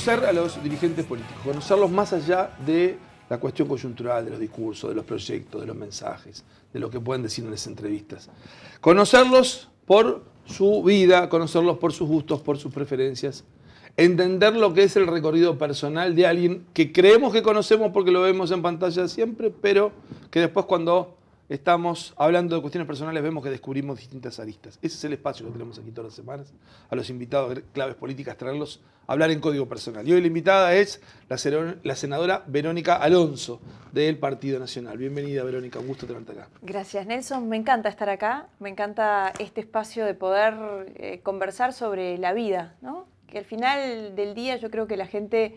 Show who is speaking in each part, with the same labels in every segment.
Speaker 1: conocer a los dirigentes políticos, conocerlos más allá de la cuestión coyuntural, de los discursos, de los proyectos, de los mensajes, de lo que pueden decir en las entrevistas. Conocerlos por su vida, conocerlos por sus gustos, por sus preferencias, entender lo que es el recorrido personal de alguien que creemos que conocemos porque lo vemos en pantalla siempre, pero que después cuando estamos hablando de cuestiones personales vemos que descubrimos distintas aristas. Ese es el espacio que tenemos aquí todas las semanas, a los invitados de Claves Políticas, traerlos a hablar en código personal. Y hoy la invitada es la senadora Verónica Alonso, del Partido Nacional. Bienvenida, Verónica, un gusto tenerte acá.
Speaker 2: Gracias, Nelson. Me encanta estar acá, me encanta este espacio de poder conversar sobre la vida, ¿no? Que al final del día yo creo que la gente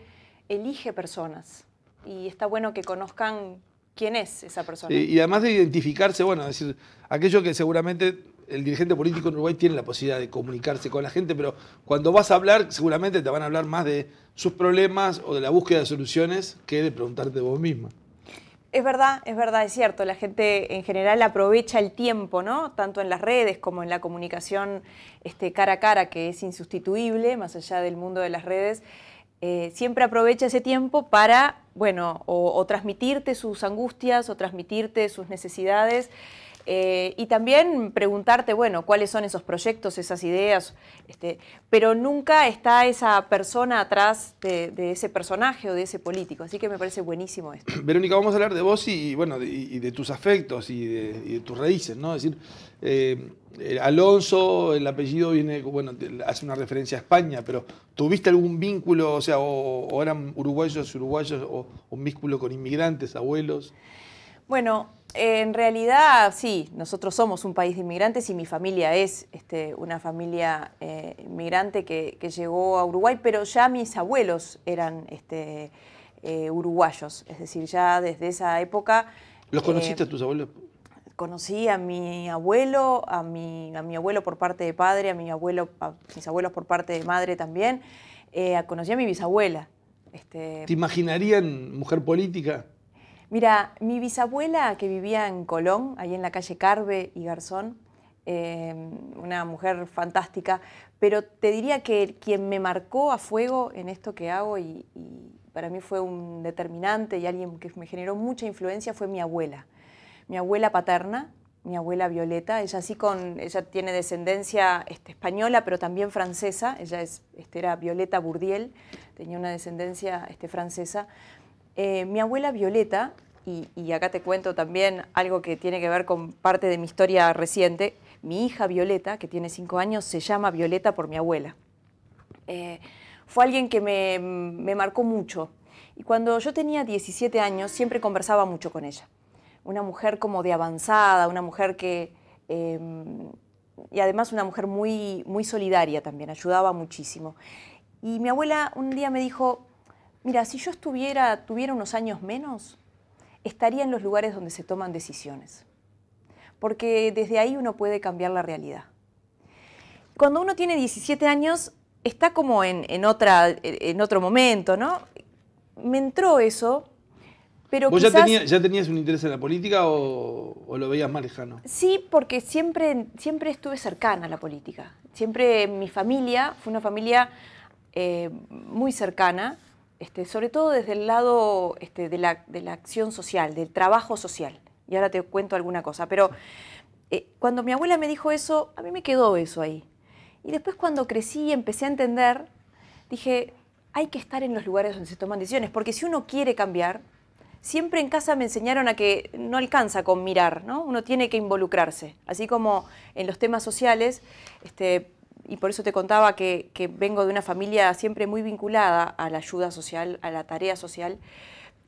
Speaker 2: elige personas y está bueno que conozcan quién es esa persona.
Speaker 1: Y además de identificarse, bueno, es decir, aquello que seguramente el dirigente político en Uruguay tiene la posibilidad de comunicarse con la gente, pero cuando vas a hablar, seguramente te van a hablar más de sus problemas o de la búsqueda de soluciones que de preguntarte vos misma.
Speaker 2: Es verdad, es cierto. La gente en general aprovecha el tiempo, ¿no? Tanto en las redes como en la comunicación cara a cara, que es insustituible, más allá del mundo de las redes. Siempre aprovecha ese tiempo para, bueno, o transmitirte sus angustias o transmitirte sus necesidades y también preguntarte, bueno, cuáles son esos proyectos, esas ideas, pero nunca está esa persona atrás de ese personaje o de ese político, así que me parece buenísimo esto.
Speaker 1: Verónica, vamos a hablar de vos y bueno, de tus afectos y de tus raíces, ¿no? Es decir, Alonso, el apellido viene, bueno, hace una referencia a España, pero ¿tuviste algún vínculo, o sea, o eran uruguayos o un vínculo con inmigrantes, abuelos?
Speaker 2: Bueno, en realidad sí, nosotros somos un país de inmigrantes y mi familia es una familia inmigrante que llegó a Uruguay, pero ya mis abuelos eran uruguayos, es decir, ya desde esa época...
Speaker 1: ¿Los conociste a tus abuelos?
Speaker 2: Conocí a mi abuelo, a mi abuelo por parte de padre, a mis abuelos por parte de madre también. Conocí a mi bisabuela.
Speaker 1: ¿Te imaginarían mujer política?
Speaker 2: Mira, mi bisabuela que vivía en Colón, ahí en la calle Carve y Garzón, una mujer fantástica, pero te diría que quien me marcó a fuego en esto que hago y para mí fue un determinante y alguien que me generó mucha influencia fue mi abuela paterna, mi abuela Violeta. Ella tiene descendencia española, pero también francesa. Ella era Violeta Bourdiel, tenía una descendencia francesa. Mi abuela Violeta, y acá te cuento también algo que tiene que ver con parte de mi historia reciente, mi hija Violeta, que tiene 5 años, se llama Violeta por mi abuela. Fue alguien que me marcó mucho. Y cuando yo tenía 17 años, siempre conversaba mucho con ella. Una mujer como de avanzada, una mujer que... y además una mujer muy, muy solidaria también, ayudaba muchísimo. Y mi abuela un día me dijo, mira, si yo tuviera unos años menos, estaría en los lugares donde se toman decisiones. Porque desde ahí uno puede cambiar la realidad. Cuando uno tiene 17 años, está como en otro momento, ¿no? Me entró eso... Pero
Speaker 1: ¿Vos
Speaker 2: quizás,
Speaker 1: ya tenías un interés en la política o lo veías más lejano?
Speaker 2: Sí, porque siempre estuve cercana a la política. Siempre mi familia fue una familia muy cercana, sobre todo desde el lado de la acción social, del trabajo social. Y ahora te cuento alguna cosa. Pero cuando mi abuela me dijo eso, a mí me quedó eso ahí. Y después cuando crecí y empecé a entender, dije, hay que estar en los lugares donde se toman decisiones. Porque si uno quiere cambiar... Siempre en casa me enseñaron a que no alcanza con mirar, ¿no? Uno tiene que involucrarse. Así como en los temas sociales, y por eso te contaba que vengo de una familia siempre muy vinculada a la ayuda social, a la tarea social.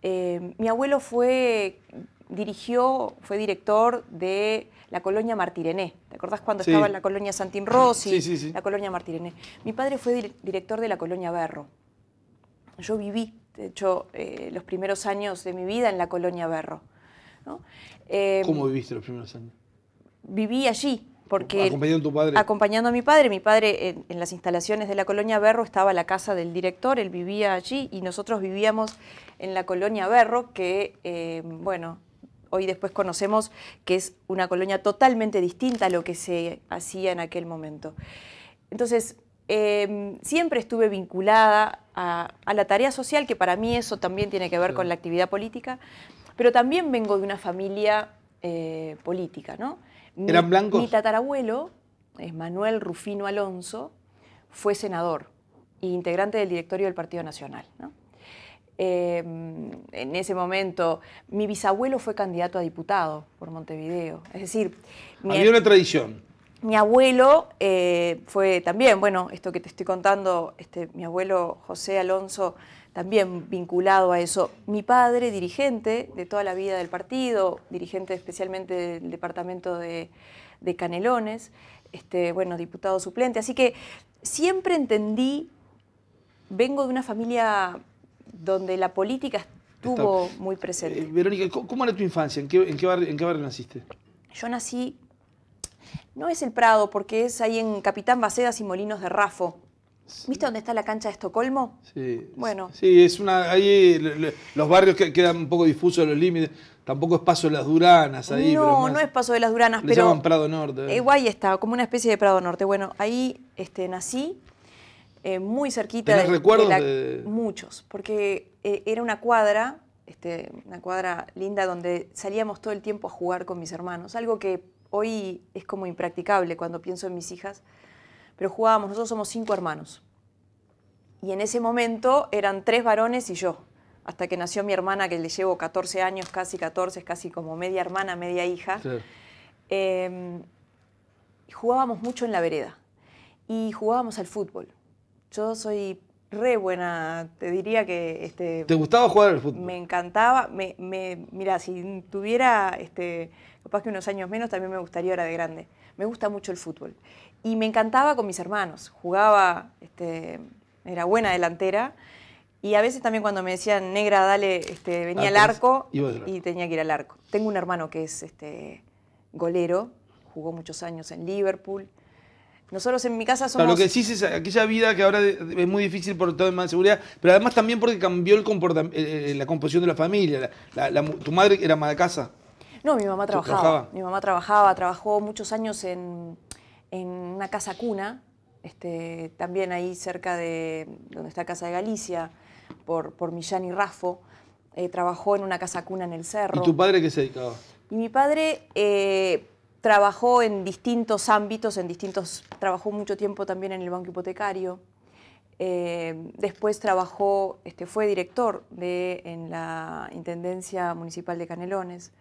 Speaker 2: Mi abuelo fue director de la colonia Martirené. ¿Te acordás cuando estaba en la colonia Santín Rossi?
Speaker 1: Sí.
Speaker 2: La colonia Martirené. Mi padre fue director de la colonia Berro. Yo viví, de hecho, los primeros años de mi vida en la colonia Berro, ¿no?
Speaker 1: ¿Cómo viviste los primeros años?
Speaker 2: Viví allí, porque...
Speaker 1: ¿Acompañando a tu padre?
Speaker 2: Acompañando a mi padre. Mi padre, en las instalaciones de la colonia Berro, estaba la casa del director, él vivía allí, y nosotros vivíamos en la colonia Berro, que, bueno, hoy después conocemos que es una colonia totalmente distinta a lo que se hacía en aquel momento. Entonces, siempre estuve vinculada a la tarea social, que para mí eso también tiene que ver con la actividad política, pero también vengo de una familia política, ¿no?
Speaker 1: ¿Eran blancos?
Speaker 2: Mi tatarabuelo, Manuel Rufino Alonso, fue senador e integrante del directorio del Partido Nacional, ¿no? En ese momento, mi bisabuelo fue candidato a diputado por Montevideo. Es decir,
Speaker 1: había una tradición.
Speaker 2: Mi abuelo fue también, bueno, esto que te estoy contando, mi abuelo José Alonso, también vinculado a eso. Mi padre, dirigente de toda la vida del partido, dirigente especialmente del departamento de Canelones, bueno, diputado suplente. Así que siempre entendí, vengo de una familia donde la política estuvo muy presente.
Speaker 1: Verónica, ¿cómo era tu infancia? ¿En qué barrio naciste?
Speaker 2: Yo nací, no es el Prado, porque es ahí en Capitán Bacedas y Molinos de Rafo. ¿Viste dónde está la cancha de Estocolmo?
Speaker 1: Sí.
Speaker 2: Bueno.
Speaker 1: Sí, es ahí los barrios que quedan un poco difusos los límites. Tampoco es Paso de las Duranas ahí.
Speaker 2: No, no es Paso de las Duranas,
Speaker 1: le
Speaker 2: pero...
Speaker 1: llaman Prado Norte.
Speaker 2: Ahí está, como una especie de Prado Norte. Bueno, ahí nací, muy cerquita.
Speaker 1: ¿Tenés recuerdos
Speaker 2: Muchos, porque era una cuadra linda donde salíamos todo el tiempo a jugar con mis hermanos. Algo que hoy es como impracticable cuando pienso en mis hijas. Pero jugábamos, nosotros somos 5 hermanos. Y en ese momento eran 3 varones y yo. Hasta que nació mi hermana, que le llevo 14 años, casi 14, es casi como media hermana, media hija.
Speaker 1: Claro.
Speaker 2: Jugábamos mucho en la vereda. Y jugábamos al fútbol. Yo soy re buena, te diría que...
Speaker 1: ¿Te gustaba jugar al fútbol?
Speaker 2: Me encantaba. Mira, si tuviera capaz que unos años menos, también me gustaría ahora de grande. Me gusta mucho el fútbol. Y me encantaba con mis hermanos. Jugaba, era buena delantera. Y a veces también cuando me decían, negra, dale, venía al arco y tenía que ir al arco. Tengo un hermano que es golero, jugó muchos años en Liverpool. Nosotros en mi casa somos...
Speaker 1: Claro, lo que decís es aquella vida que ahora es muy difícil por todo el tema de seguridad, pero además también porque cambió la composición de la familia. ¿Tu madre era ama de casa?
Speaker 2: No, mi mamá trabajaba. Mi mamá trabajó muchos años en una casa cuna, también ahí cerca de donde está Casa de Galicia, por Millán y Rafo. Trabajó en una casa cuna en el Cerro.
Speaker 1: ¿Y tu padre qué se dedicaba?
Speaker 2: Y mi padre trabajó en distintos ámbitos, trabajó mucho tiempo también en el Banco Hipotecario. Después trabajó, fue director en la Intendencia Municipal de Canelones.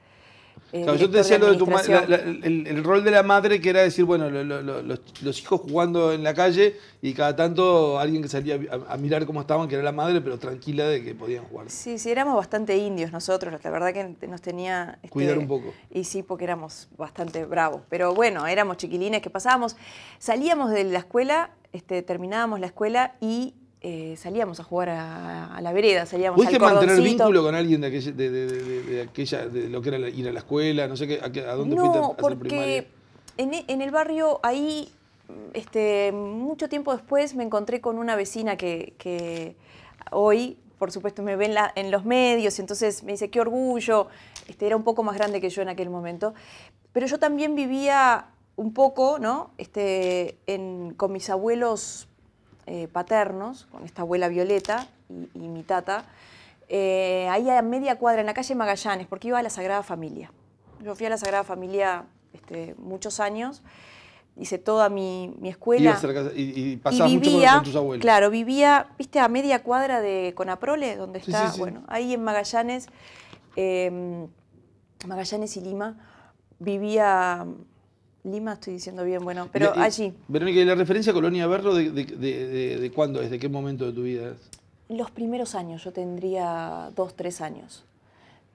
Speaker 1: Claro, yo te decía lo de tu el rol de la madre, que era decir, bueno, los hijos jugando en la calle y cada tanto alguien que salía a mirar cómo estaban, que era la madre, pero tranquila de que podían jugar.
Speaker 2: Sí, éramos bastante indios nosotros, la verdad que nos tenía...
Speaker 1: cuidar un poco.
Speaker 2: Y sí, porque éramos bastante bravos, pero bueno, éramos chiquilines que pasábamos, salíamos de la escuela, terminábamos la escuela y... salíamos a jugar a la vereda, salíamos al cordoncito.
Speaker 1: ¿Pudiste mantener vínculo con alguien de lo que era ir a la escuela? No sé a dónde fuiste a hacer primaria.
Speaker 2: No, porque en el barrio ahí, mucho tiempo después me encontré con una vecina que hoy, por supuesto, me ve en los medios, entonces me dice, qué orgullo, era un poco más grande que yo en aquel momento. Pero yo también vivía un poco, ¿no? Con mis abuelos paternos, con esta abuela Violeta y mi tata, ahí a media cuadra, en la calle Magallanes, porque iba a la Sagrada Familia. Yo fui a la Sagrada Familia muchos años, hice toda mi escuela.
Speaker 1: Y pasabas mucho con tus abuelos.
Speaker 2: Claro, vivía, viste, a media cuadra de Conaprole, donde está,
Speaker 1: sí.
Speaker 2: Bueno, ahí en Magallanes, Magallanes y Lima, vivía... Lima estoy diciendo bien, bueno, pero allí.
Speaker 1: Verónica, ¿y la referencia a Colonia Berro de cuándo es? ¿De qué momento de tu vida es?
Speaker 2: Los primeros años, yo tendría 2, 3 años.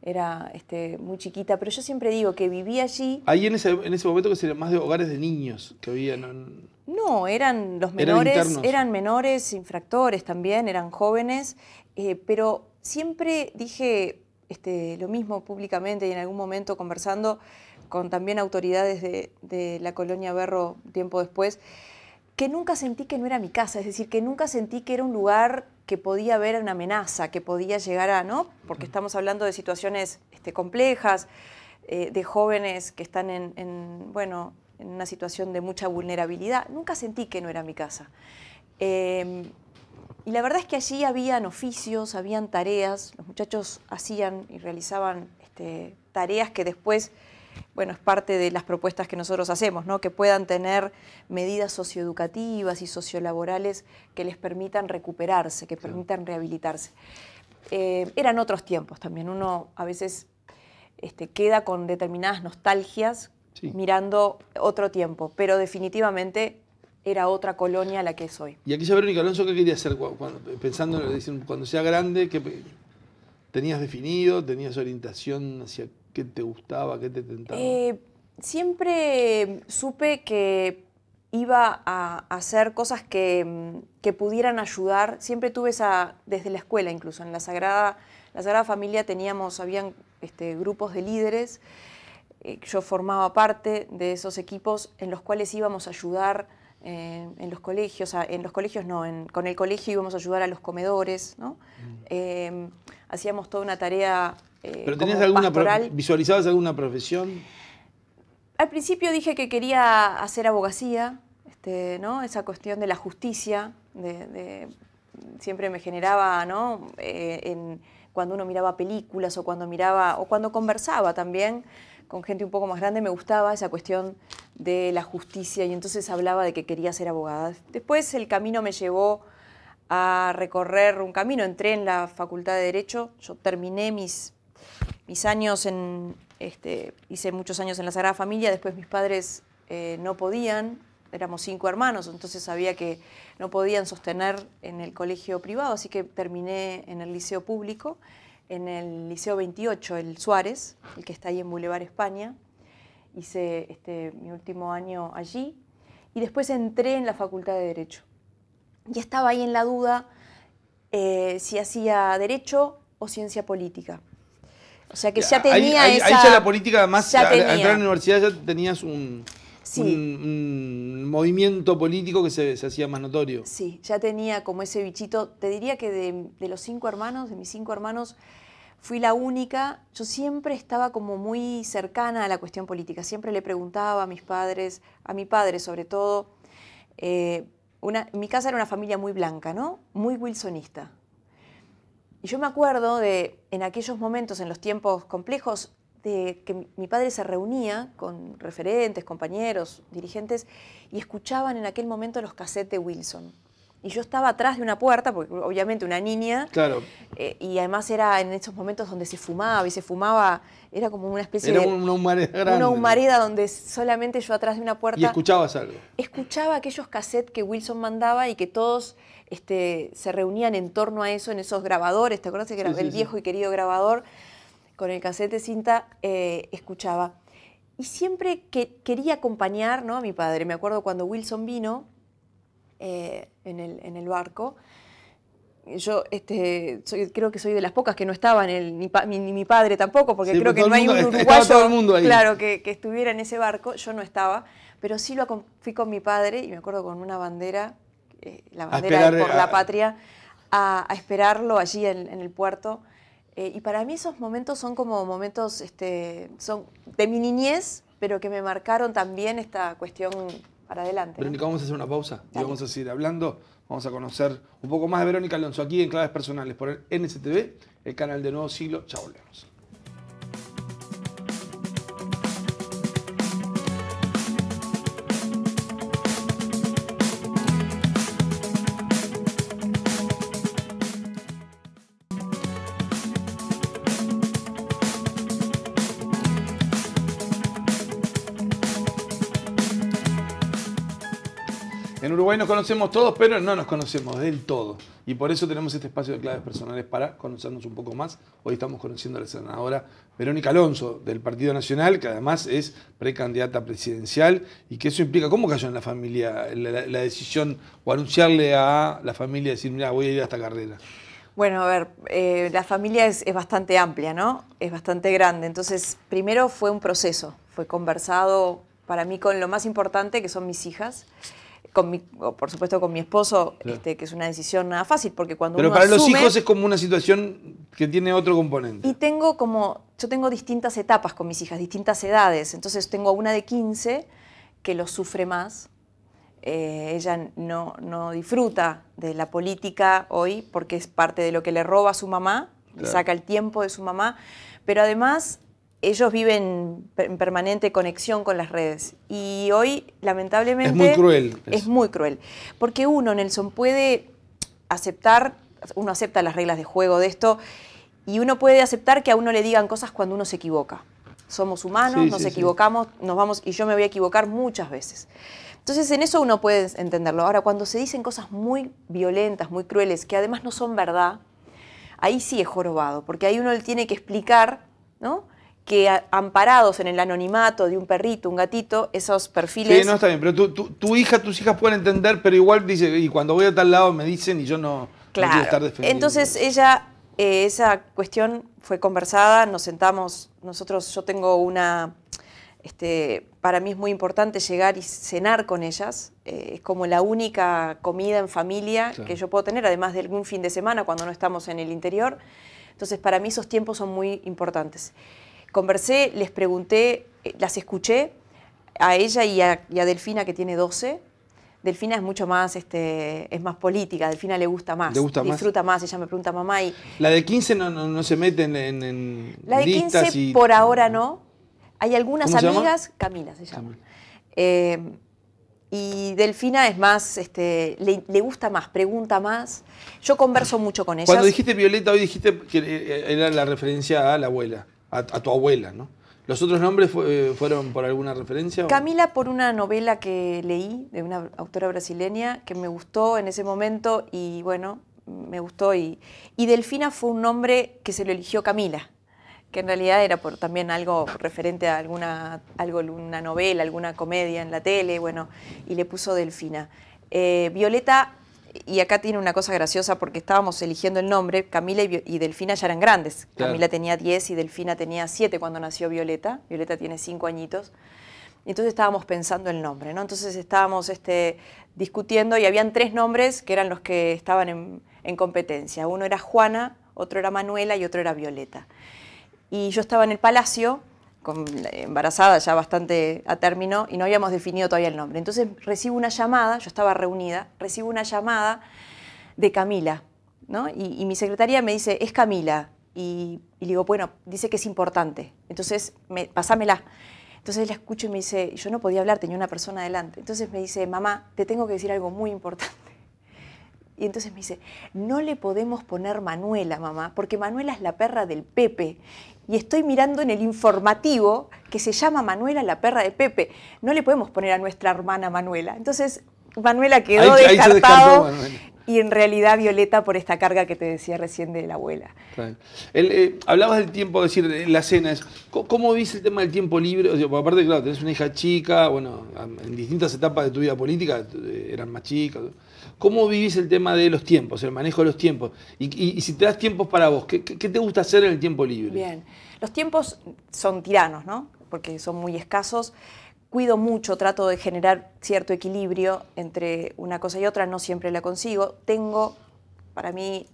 Speaker 2: Era muy chiquita, pero yo siempre digo que viví allí...
Speaker 1: Ahí en ese momento que serían más de hogares de niños que había...
Speaker 2: No, eran los menores, eran menores, infractores también, eran jóvenes, pero siempre dije lo mismo públicamente y en algún momento conversando con también autoridades de la Colonia Berro tiempo después, que nunca sentí que no era mi casa, es decir, que nunca sentí que era un lugar que podía haber una amenaza, que podía llegar a, ¿no? Porque estamos hablando de situaciones complejas, de jóvenes que están en una situación de mucha vulnerabilidad. Nunca sentí que no era mi casa. Y la verdad es que allí habían oficios, habían tareas, los muchachos hacían y realizaban tareas que después, bueno, es parte de las propuestas que nosotros hacemos, ¿no? Que puedan tener medidas socioeducativas y sociolaborales que les permitan recuperarse, que permitan rehabilitarse. Eran otros tiempos también, uno a veces queda con determinadas nostalgias mirando otro tiempo, pero definitivamente era otra colonia la que es hoy.
Speaker 1: ¿Y aquella Verónica Alonso qué quería hacer pensando cuando sea grande? ¿Qué tenías definido? ¿Tenías orientación hacia qué te gustaba, qué te tentaba?
Speaker 2: Siempre supe que iba a hacer cosas que pudieran ayudar. Siempre tuve esa, desde la escuela incluso, en la Sagrada Familia habían grupos de líderes. Yo formaba parte de esos equipos en los cuales íbamos a ayudar en los colegios, con el colegio íbamos a ayudar a los comedores, ¿no? Hacíamos toda una tarea
Speaker 1: ¿Pero tenías visualizabas alguna profesión?
Speaker 2: Al principio dije que quería hacer abogacía, ¿no? Esa cuestión de la justicia, siempre me generaba, ¿no? Cuando uno miraba películas o cuando conversaba también con gente un poco más grande, me gustaba esa cuestión de la justicia y entonces hablaba de que quería ser abogada. Después el camino me llevó a recorrer un camino, entré en la Facultad de Derecho, yo terminé mis años hice muchos años en la Sagrada Familia, después mis padres no podían, éramos 5 hermanos, entonces sabía que no podían sostener en el colegio privado, así que terminé en el liceo público, en el Liceo 28, el Suárez, el que está ahí en Boulevard España. Hice mi último año allí y después entré en la Facultad de Derecho. Y estaba ahí en la duda si hacía Derecho o Ciencia Política. O sea que ya tenía
Speaker 1: ahí ya la política, además, al entrar en la universidad ya tenías un movimiento político que se hacía más notorio.
Speaker 2: Sí, ya tenía como ese bichito. Te diría que de los 5 hermanos, de mis 5 hermanos, fui la única. Yo siempre estaba como muy cercana a la cuestión política. Siempre le preguntaba a mis padres, a mi padre sobre todo. Mi casa era una familia muy blanca, ¿no? Muy wilsonista. Y yo me acuerdo en aquellos momentos, en los tiempos complejos, de que mi padre se reunía con referentes, compañeros, dirigentes, y escuchaban en aquel momento los cassettes de Wilson. Y yo estaba atrás de una puerta, porque obviamente una niña,
Speaker 1: claro.
Speaker 2: Y además era en esos momentos donde se fumaba, y se fumaba, era como una especie
Speaker 1: de... Era una humareda grande.
Speaker 2: Una humareda donde solamente yo atrás de una puerta...
Speaker 1: ¿Y escuchabas algo?
Speaker 2: Escuchaba aquellos cassettes que Wilson mandaba y que todos se reunían en torno a eso, en esos grabadores, ¿te acuerdas? Que era el viejo y querido grabador, con el cassette de cinta, escuchaba. Y siempre quería acompañar, ¿no?, a mi padre. Me acuerdo cuando Wilson vino en el barco. Yo creo que soy de las pocas que no estaba ni mi padre tampoco, porque creo que no hay un uruguayo
Speaker 1: todo el mundo ahí.
Speaker 2: Claro, que estuviera en ese barco. Yo no estaba, pero sí fui con mi padre, y me acuerdo con una bandera, la bandera por la patria, a esperarlo allí en el puerto. Y para mí esos momentos son como momentos son de mi niñez, pero que me marcaron también esta cuestión para adelante, ¿no?
Speaker 1: Verónica, vamos a hacer una pausa.
Speaker 2: Dale.
Speaker 1: Y vamos a seguir hablando. Vamos a conocer un poco más de Verónica Alonso aquí en Claves Personales por el NSTV, el canal de Nuevo Siglo. Ya volvemos. En Uruguay nos conocemos todos, pero no nos conocemos del todo. Y por eso tenemos este espacio de Claves Personales para conocernos un poco más. Hoy estamos conociendo a la senadora Verónica Alonso del Partido Nacional, que además es precandidata presidencial. Y que eso implica, ¿cómo cayó en la familia la decisión o anunciarle a la familia, decir, mira, voy a ir a esta carrera?
Speaker 2: Bueno, a ver, la familia es bastante amplia, ¿no? Es bastante grande. Entonces, primero fue un proceso. Fue conversado para mí con lo más importante, que son mis hijas. Por supuesto con mi esposo, claro. Que es una decisión nada fácil, porque cuando
Speaker 1: Pero
Speaker 2: uno
Speaker 1: para
Speaker 2: asume,
Speaker 1: los hijos es como una situación que tiene otro componente.
Speaker 2: Y yo tengo distintas etapas con mis hijas, distintas edades. Entonces tengo una de 15 que lo sufre más, ella no disfruta de la política hoy porque es parte de lo que le roba a su mamá, le saca el tiempo de su mamá, pero además ellos viven en permanente conexión con las redes. Y hoy, lamentablemente...
Speaker 1: Es muy cruel.
Speaker 2: Es muy cruel. Porque uno, Nelson, puede aceptar, uno acepta las reglas de juego de esto, y uno puede aceptar que a uno le digan cosas cuando uno se equivoca. Somos humanos, nos equivocamos, nos vamos, y yo me voy a equivocar muchas veces. Entonces, en eso uno puede entenderlo. Ahora, cuando se dicen cosas muy violentas, muy crueles, que además no son verdad, ahí sí es jorobado, porque ahí uno le tiene que explicar, ¿no?, que amparados en el anonimato de un perrito, un gatito, esos perfiles...
Speaker 1: Sí, no, está bien, pero tus hijas pueden entender, pero igual dice, y cuando voy a tal lado me dicen y yo no quiero estar defendiendo.
Speaker 2: Entonces ella, esa cuestión fue conversada, nos sentamos, yo tengo una... para mí es muy importante llegar y cenar con ellas, es como la única comida en familia que yo puedo tener, además de algún fin de semana cuando no estamos en el interior. Entonces para mí esos tiempos son muy importantes. Conversé, les pregunté, las escuché a ella y a Delfina, que tiene 12. Delfina es mucho más, es más política, a Delfina le gusta más, disfruta más. Ella me pregunta, mamá, y...
Speaker 1: La de 15 no se mete en
Speaker 2: la de 15
Speaker 1: y...
Speaker 2: por ahora no. Hay algunas amigas, Camila se llama. Y Delfina es más, le gusta más, pregunta más. Yo converso mucho con ellas.
Speaker 1: Cuando dijiste Violeta, hoy dijiste que era la referencia a la abuela, a tu abuela, ¿no? ¿Los otros nombres fueron por alguna referencia?
Speaker 2: Camila por una novela que leí de una autora brasileña que me gustó en ese momento y bueno, me gustó. Y Delfina fue un nombre que se lo eligió Camila, que en realidad era por también algo referente a una novela, alguna comedia en la tele, bueno, y le puso Delfina. Violeta, y acá tiene una cosa graciosa porque estábamos eligiendo el nombre, Camila y Delfina ya eran grandes. Claro. Camila tenía 10 y Delfina tenía 7 cuando nació Violeta. Violeta tiene 5 añitos. Entonces estábamos pensando el nombre, ¿no? Entonces estábamos discutiendo y habían 3 nombres que eran los que estaban en competencia. Uno era Juana, otro era Manuela y otro era Violeta. Y yo estaba en el Palacio, embarazada ya bastante a término, y no habíamos definido todavía el nombre. Entonces recibo una llamada, yo estaba reunida, recibo una llamada de Camila, ¿no? Y mi secretaria me dice, es Camila. Y le digo, bueno, dice que es importante, entonces pasámela. Entonces la escucho y me dice, yo no podía hablar, tenía una persona delante. Entonces me dice, mamá, te tengo que decir algo muy importante. Y entonces me dice, no le podemos poner Manuela, mamá, porque Manuela es la perra del Pepe. Y estoy mirando en el informativo que se llama Manuela, la perra de Pepe. No le podemos poner a nuestra hermana Manuela. Entonces Manuela quedó descartado. Y en realidad Violeta por esta carga que te decía recién de la abuela.
Speaker 1: Claro. Hablabas del tiempo, es decir, la cena. ¿Cómo viste el tema del tiempo libre? O sea, aparte, claro, tenés una hija chica, bueno, en distintas etapas de tu vida política eran más chicas. ¿Cómo vivís el tema de los tiempos, el manejo de los tiempos? Y si te das tiempos para vos, ¿qué te gusta hacer en el tiempo libre?
Speaker 2: Bien, los tiempos son tiranos, ¿no? Porque son muy escasos. Cuido mucho, trato de generar cierto equilibrio entre una cosa y otra, no siempre la consigo. Tengo, para mí,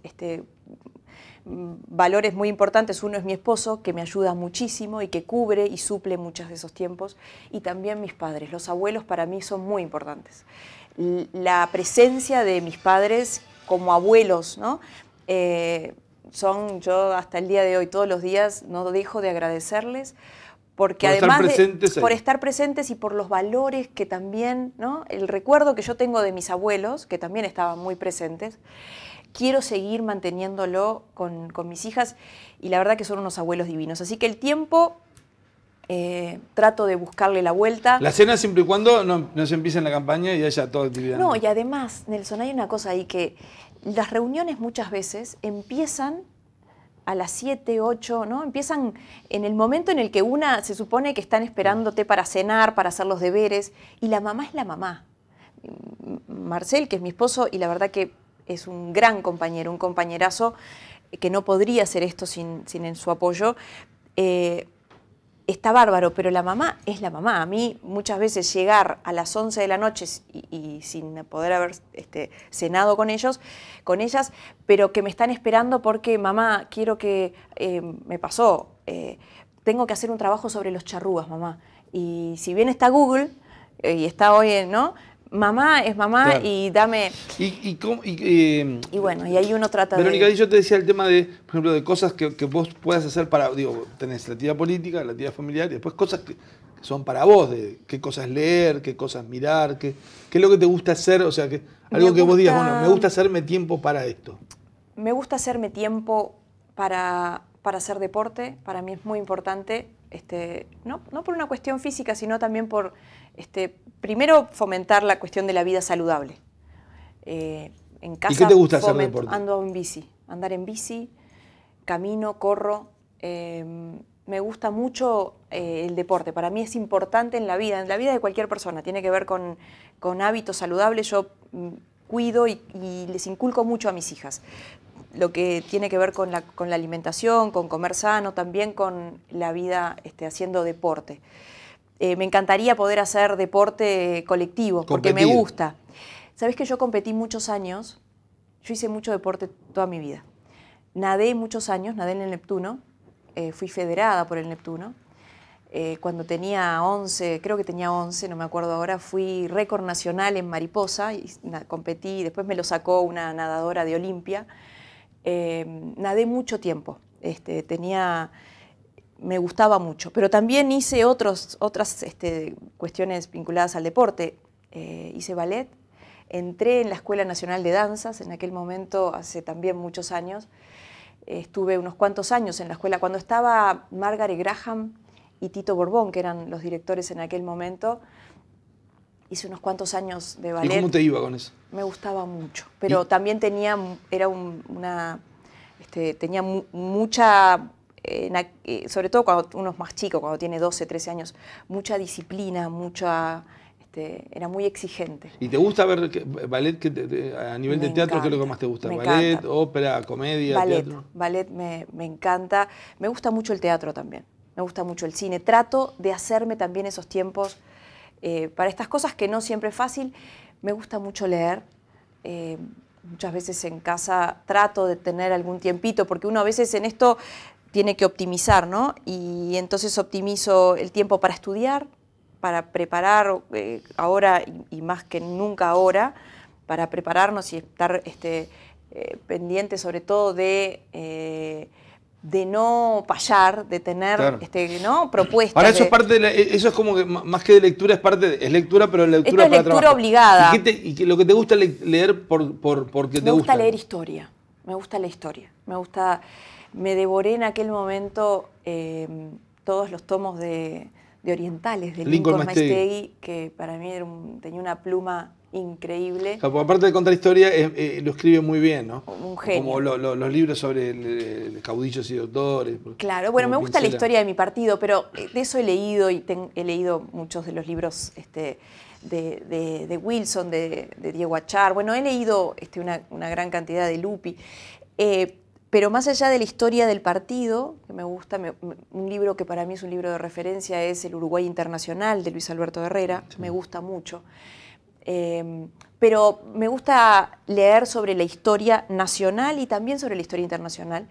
Speaker 2: valores muy importantes. Uno es mi esposo, que me ayuda muchísimo y que cubre y suple muchos de esos tiempos. Y también mis padres. Los abuelos para mí son muy importantes. La presencia de mis padres como abuelos, ¿no? Yo hasta el día de hoy, todos los días, no dejo de agradecerles, porque además por estar presentes y por los valores que también, ¿no? El recuerdo que yo tengo de mis abuelos, que también estaban muy presentes, quiero seguir manteniéndolo con mis hijas, y la verdad que son unos abuelos divinos. Así que el tiempo... trato de buscarle la vuelta.
Speaker 1: La cena siempre y cuando no se empiece en la campaña y haya toda actividad.
Speaker 2: No, y además, Nelson, hay una cosa ahí que las reuniones muchas veces empiezan a las 7, 8, ¿no? Empiezan en el momento en el que una se supone que están esperándote para cenar, para hacer los deberes, y la mamá es la mamá. Marcel, que es mi esposo, y la verdad que es un gran compañero, un compañerazo, que no podría hacer esto sin su apoyo, está bárbaro, pero la mamá es la mamá. A mí muchas veces llegar a las 11 de la noche y sin poder haber cenado con ellas, pero que me están esperando porque, mamá, quiero que, me pasó, tengo que hacer un trabajo sobre los charrúas, mamá. Y si bien está Google, y está hoy, ¿no? mamá es mamá,
Speaker 1: claro.
Speaker 2: y dame... Y bueno, y ahí uno trata
Speaker 1: Verónica,
Speaker 2: de...
Speaker 1: yo te decía el tema de, por ejemplo, de cosas que vos puedas hacer para, digo, tenés la actividad política, la actividad familiar, y después cosas que son para vos, de qué cosas leer, qué cosas mirar, qué es lo que te gusta hacer, o sea, algo que vos digas, bueno, me gusta hacerme tiempo para esto.
Speaker 2: Me gusta hacerme tiempo para hacer deporte, para mí es muy importante, no por una cuestión física, sino también por, primero, fomentar la cuestión de la vida saludable. En casa,
Speaker 1: ¿y qué te gusta hacer deporte?
Speaker 2: Ando en bici, andar en bici, camino, corro. Me gusta mucho el deporte, para mí es importante en la vida de cualquier persona, tiene que ver con hábitos saludables. Yo cuido y les inculco mucho a mis hijas lo que tiene que ver con la alimentación, con comer sano, también con la vida haciendo deporte. Me encantaría poder hacer deporte colectivo, porque me gusta. Sabés que yo competí muchos años, yo hice mucho deporte toda mi vida. Nadé muchos años, nadé en el Neptuno, fui federada por el Neptuno. Cuando tenía 11, creo que tenía 11, no me acuerdo ahora, fui récord nacional en mariposa y competí, después me lo sacó una nadadora de Olimpia. Nadé mucho tiempo, me gustaba mucho, pero también hice otras cuestiones vinculadas al deporte. Hice ballet, entré en la Escuela Nacional de Danzas, en aquel momento, hace también muchos años. Estuve unos cuantos años en la escuela, cuando estaba Margaret Graham y Tito Borbón, que eran los directores en aquel momento. Hice unos cuantos años de ballet.
Speaker 1: ¿Y cómo te iba con eso?
Speaker 2: Me gustaba mucho, pero también tenía mucha, sobre todo cuando uno es más chico, cuando tiene 12, 13 años, mucha disciplina, era muy exigente.
Speaker 1: ¿Y te gusta ver ballet a nivel de teatro? ¿Qué es lo que más te gusta? ¿Ballet, ópera, comedia, teatro?
Speaker 2: Ballet me encanta. Me gusta mucho el teatro también. Me gusta mucho el cine. Trato de hacerme también esos tiempos para estas cosas que no siempre es fácil. Me gusta mucho leer. Muchas veces en casa trato de tener algún tiempito, porque uno a veces en esto tiene que optimizar, ¿no? Y entonces optimizo el tiempo para estudiar, para preparar ahora y más que nunca ahora, para prepararnos y estar pendiente sobre todo de no fallar, de tener ¿no? propuestas.
Speaker 1: Ahora eso es parte eso es como que más que de lectura, es lectura, pero lectura
Speaker 2: esto es
Speaker 1: para
Speaker 2: lectura
Speaker 1: trabajo.
Speaker 2: obligada.
Speaker 1: ¿Y lo que te gusta leer porque te gusta?
Speaker 2: Me gusta leer historia, me gusta la historia. Me devoré en aquel momento todos los tomos de orientales, de Lincoln Maestegui, que para mí tenía una pluma increíble.
Speaker 1: O sea, aparte de contar historia, lo escribe muy bien, ¿no?
Speaker 2: Un genio.
Speaker 1: Como los libros sobre caudillos y doctores.
Speaker 2: Claro, bueno, me gusta la historia de mi partido, pero de eso he leído y he leído muchos de los libros de Wilson, de Diego Achar. Bueno, he leído una gran cantidad de Lupi. Pero más allá de la historia del partido, que me gusta, un libro que para mí es un libro de referencia es El Uruguay Internacional, de Luis Alberto Herrera, sí. Me gusta mucho. Pero me gusta leer sobre la historia nacional y también sobre la historia internacional.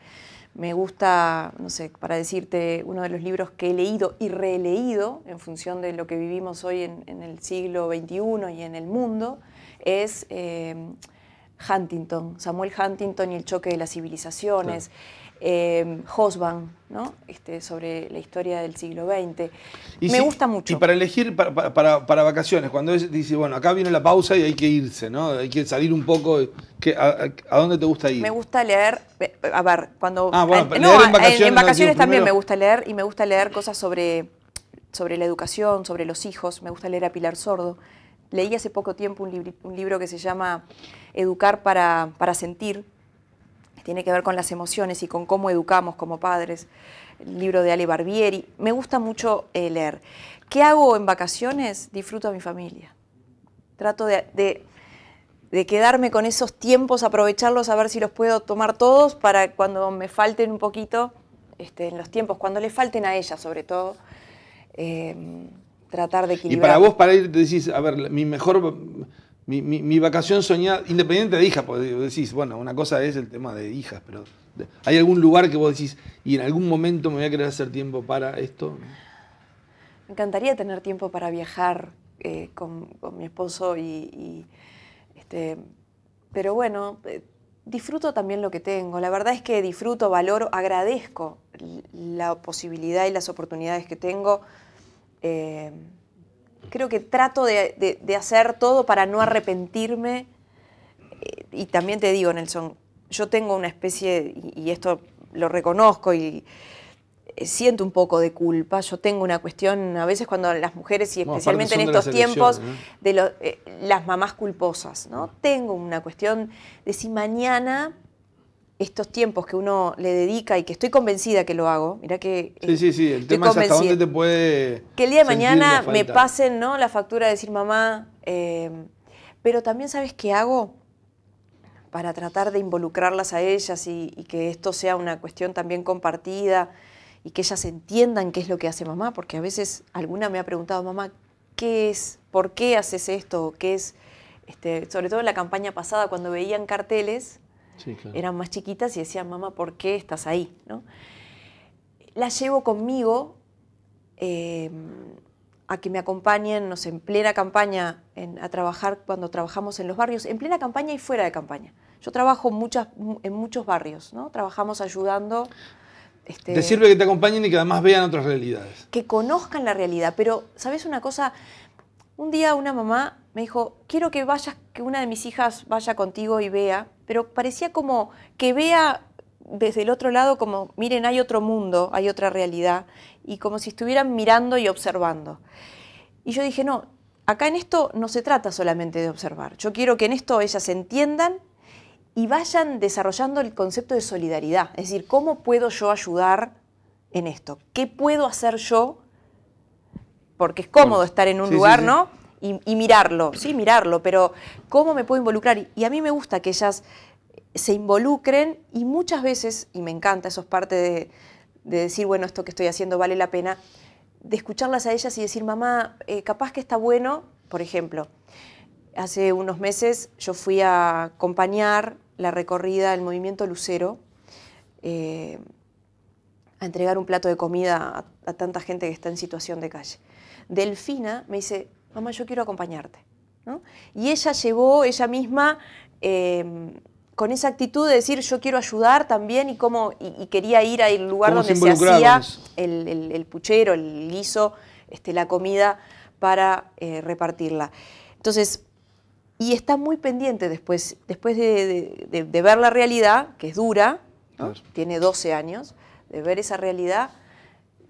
Speaker 2: Me gusta, no sé, para decirte, uno de los libros que he leído y releído en función de lo que vivimos hoy en el siglo XXI y en el mundo, es Huntington, Samuel Huntington y el choque de las civilizaciones, claro. Hobsbawm, ¿no? Sobre la historia del siglo XX. Me gusta mucho.
Speaker 1: Y para elegir para vacaciones, cuando dice, bueno, acá viene la pausa y hay que irse, ¿no? Hay que salir un poco. ¿A dónde te gusta ir?
Speaker 2: Me gusta leer, a ver, cuando...
Speaker 1: en
Speaker 2: vacaciones también me gusta leer, y me gusta leer cosas sobre la educación, sobre los hijos. Me gusta leer a Pilar Sordo. Leí hace poco tiempo un libro que se llama Educar para sentir, que tiene que ver con las emociones y con cómo educamos como padres. El libro de Ale Barbieri. Me gusta mucho leer. ¿Qué hago en vacaciones? Disfruto a mi familia. Trato de quedarme con esos tiempos, aprovecharlos, a ver si los puedo tomar todos para cuando me falten un poquito, en los tiempos, cuando le falten a ella sobre todo, tratar de equilibrar.
Speaker 1: Y para vos, para ir, decís, a ver, mi vacación soñada, independiente de hijas, porque decís, bueno, una cosa es el tema de hijas, pero ¿hay algún lugar que vos decís, y en algún momento me voy a querer hacer tiempo para esto?
Speaker 2: Me encantaría tener tiempo para viajar con mi esposo pero bueno, disfruto también lo que tengo. La verdad es que disfruto, valoro, agradezco la posibilidad y las oportunidades que tengo. Creo que trato de hacer todo para no arrepentirme. Y también te digo, Nelson, yo tengo una especie, y esto lo reconozco y siento un poco de culpa. Yo tengo una cuestión, a veces cuando las mujeres, y especialmente en estos tiempos, de las mamás culposas, ¿no? Tengo una cuestión de si mañana, estos tiempos que uno le dedica y que estoy convencida que lo hago, mirá que
Speaker 1: sí, el tema es hasta dónde te puede
Speaker 2: que el día de mañana me pasen, ¿no?, la factura de decir mamá, pero también ¿sabes qué hago? Para tratar de involucrarlas a ellas y que esto sea una cuestión también compartida y que ellas entiendan qué es lo que hace mamá, porque a veces alguna me ha preguntado, mamá, ¿qué es? ¿Por qué haces esto? ¿Qué es? Sobre todo en la campaña pasada, cuando veían carteles, sí, claro, eran más chiquitas y decían, mamá, ¿por qué estás ahí? ¿No? Las llevo conmigo a que me acompañen, no sé, en plena campaña, a trabajar cuando trabajamos en los barrios, en plena campaña y fuera de campaña. Yo trabajo en muchos barrios, ¿no? Trabajamos ayudando.
Speaker 1: Te sirve que te acompañen y que además vean otras realidades.
Speaker 2: Que conozcan la realidad. Pero, ¿sabes una cosa? Un día una mamá me dijo, quiero que una de mis hijas vaya contigo y vea, pero parecía como que vea desde el otro lado, como, miren, hay otro mundo, hay otra realidad, y como si estuvieran mirando y observando. Y yo dije, no, acá en esto no se trata solamente de observar. Yo quiero que en esto ellas entiendan y vayan desarrollando el concepto de solidaridad. Es decir, ¿cómo puedo yo ayudar en esto? ¿Qué puedo hacer yo? Porque es cómodo estar en un lugar, sí, ¿no? Y mirarlo, sí, mirarlo, pero ¿cómo me puedo involucrar? Y a mí me gusta que ellas se involucren y muchas veces, y me encanta, eso es parte de decir, bueno, esto que estoy haciendo vale la pena, de escucharlas a ellas y decir, mamá, capaz que está bueno, por ejemplo, hace unos meses yo fui a acompañar la recorrida del movimiento Lucero, a entregar un plato de comida a tanta gente que está en situación de calle. Delfina me dice, mamá, yo quiero acompañarte, ¿no? Y ella llevó, ella misma, con esa actitud de decir, yo quiero ayudar también, y quería ir al lugar donde se hacía el puchero, el guiso, la comida para repartirla. Entonces, y está muy pendiente después de ver la realidad, que es dura, ¿no? Claro. Tiene 12 años, de ver esa realidad,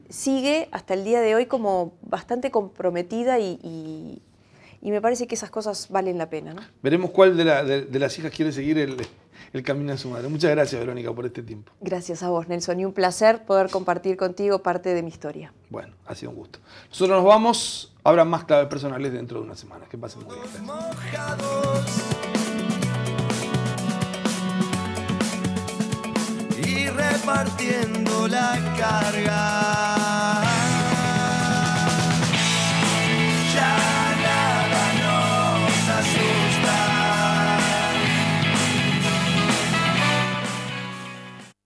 Speaker 2: sigue hasta el día de hoy como bastante comprometida y me parece que esas cosas valen la pena, ¿no?
Speaker 1: Veremos cuál de las hijas quiere seguir el camino de su madre. Muchas gracias, Verónica, por este tiempo.
Speaker 2: Gracias a vos, Nelson, y un placer poder compartir contigo parte de mi historia.
Speaker 1: Bueno, ha sido un gusto. Nosotros nos vamos. Habrá más claves personales dentro de una semana. Que pasen muy bien. Y repartiendo la carga.